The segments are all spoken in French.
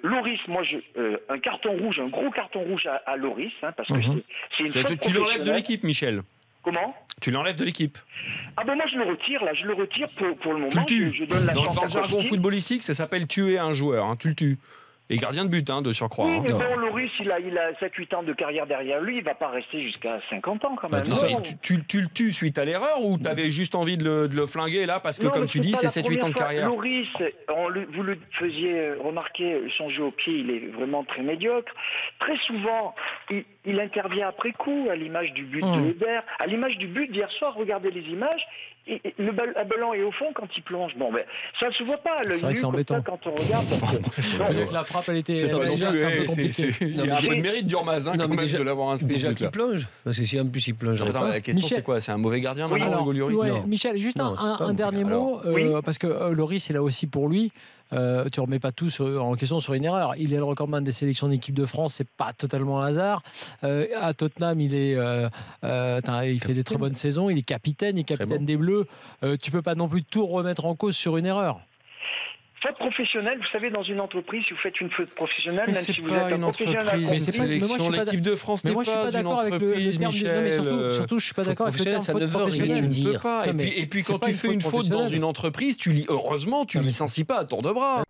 Lloris, moi, un carton rouge, un gros carton rouge à Lloris, hein, parce que c'est une faute Tu l'enlèves de professionnelle. l'équipe, Michel. Comment? Tu l'enlèves de l'équipe. Ah ben moi je le retire pour le moment. Je donne la chance Dans à le jargon Kostic. footballistique, ça s'appelle tuer un joueur. Hein. Tu le tues. Et gardien de but, hein, de surcroît. Oui, Hein. mais bon, Lloris, il a 7-8 ans de carrière derrière lui, il va pas rester jusqu'à 50 ans quand même. Tu le tues suite à l'erreur ou tu avais juste envie de le flinguer là parce que, comme tu dis, c'est 7-8 ans de carrière? Lloris, vous le faisiez remarquer, son jeu au pied, il est vraiment très médiocre. Très souvent, il intervient après coup, à l'image du but de Weber, à l'image du but d'hier soir, regardez les images. Le ballon est au fond quand il plonge. Bon, ben, ça ne se voit pas à l'œil nu comme ça quand on regarde. Peut-être la frappe, elle était légère, c'est un peu compliquée. Il y a un peu de mérite d'Urmaz quand même de l'avoir inscrit. Déjà qu'il plonge, parce que si en plus il plonge. Attends, la question c'est quoi? C'est un mauvais gardien maintenant, Hugo Lloris? Ouais, Michel, juste un dernier mot, parce que Lloris, c'est là aussi pour lui. Tu remets pas tout en question sur une erreur. Il est le recordman des sélections d'équipe de France, c'est pas totalement un hasard. À Tottenham, il fait des très bonnes saisons. Il est capitaine des Bleus. Tu peux pas non plus tout remettre en cause sur une erreur. Faute professionnelle, vous savez, dans une entreprise, si vous faites une faute professionnelle, mais même c'est si vous pas êtes une un professionnel, entreprise, c'est sélection. L'équipe de France n'est pas une entreprise, Michel. Surtout, je suis pas d'accord avec le terme ça ne faute veut rien professionnelle. dire. Et puis quand tu fais une faute dans une entreprise, heureusement, tu licencies pas à tour de bras.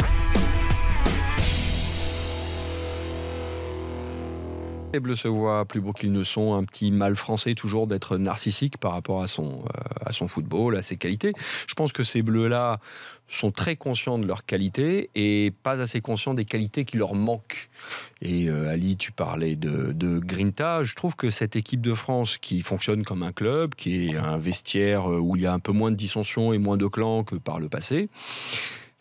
Les Bleus se voient plus beaux qu'ils ne sont, un petit mal français toujours d'être narcissique par rapport à son football, à ses qualités. Je pense que ces Bleus-là sont très conscients de leurs qualités et pas assez conscients des qualités qui leur manquent. Et Ali, tu parlais de Grinta. Je trouve que cette équipe de France qui fonctionne comme un club, qui est un vestiaire où il y a un peu moins de dissensions et moins de clans que par le passé,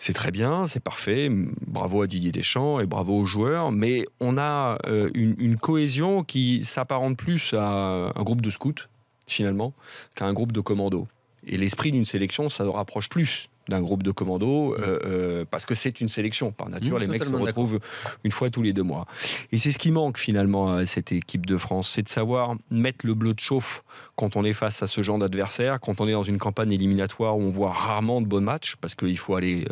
c'est très bien, c'est parfait, bravo à Didier Deschamps et bravo aux joueurs, mais on a une cohésion qui s'apparente plus à un groupe de scouts, finalement, qu'à un groupe de commandos. Et l'esprit d'une sélection, ça se rapproche plus d'un groupe de commandos, parce que c'est une sélection. Par nature, les mecs se retrouvent une fois tous les 2 mois. Et c'est ce qui manque finalement à cette équipe de France, c'est de savoir mettre le bleu de chauffe quand on est face à ce genre d'adversaire, quand on est dans une campagne éliminatoire où on voit rarement de bons matchs, parce qu'il faut aller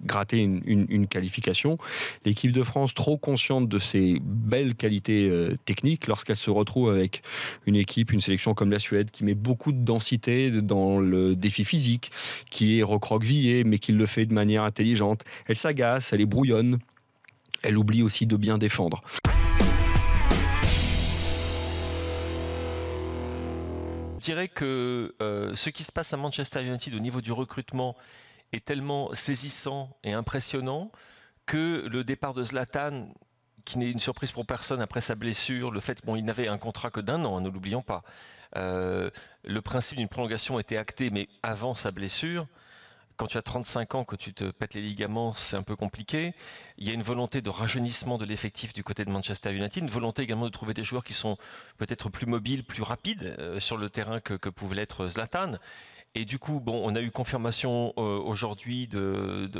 gratter une qualification. L'équipe de France, trop consciente de ses belles qualités techniques, lorsqu'elle se retrouve avec une équipe, une sélection comme la Suède, qui met beaucoup de densité dans le défi physique, qui est recroquevillée, mais qui le fait de manière intelligente. Elle s'agace, elle est brouillonne, elle oublie aussi de bien défendre. Je dirais que ce qui se passe à Manchester United au niveau du recrutement est tellement saisissant et impressionnant que le départ de Zlatan, qui n'est une surprise pour personne après sa blessure, le fait il n'avait un contrat que d'1 an, hein, ne l'oublions pas. Le principe d'une prolongation était acté, mais avant sa blessure. Quand tu as 35 ans, que tu te pètes les ligaments, c'est un peu compliqué. Il y a une volonté de rajeunissement de l'effectif du côté de Manchester United, une volonté également de trouver des joueurs qui sont peut-être plus mobiles, plus rapides sur le terrain que pouvait l'être Zlatan. Et du coup, on a eu confirmation aujourd'hui de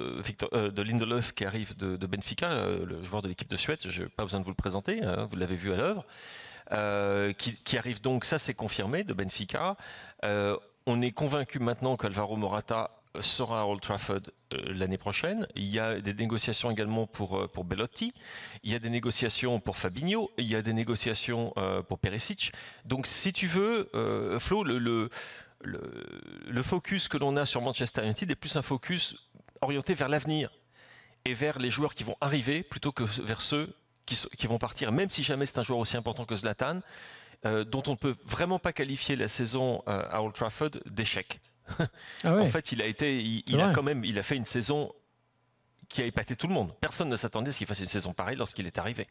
Lindelöf qui arrive de Benfica, le joueur de l'équipe de Suède, je n'ai pas besoin de vous le présenter, hein, vous l'avez vu à l'œuvre. Qui arrive donc, ça c'est confirmé, de Benfica. On est convaincu maintenant qu'Alvaro Morata sera à Old Trafford l'année prochaine. Il y a des négociations également pour Belotti. Il y a des négociations pour Fabinho. Il y a des négociations pour Perisic. Donc si tu veux, Flo, le focus que l'on a sur Manchester United est plus un focus orienté vers l'avenir et vers les joueurs qui vont arriver plutôt que vers ceux qui vont partir, même si jamais c'est un joueur aussi important que Zlatan, dont on ne peut vraiment pas qualifier la saison à Old Trafford d'échec. Ah ouais. En fait, il a fait une saison qui a épaté tout le monde. Personne ne s'attendait à ce qu'il fasse une saison pareille lorsqu'il est arrivé.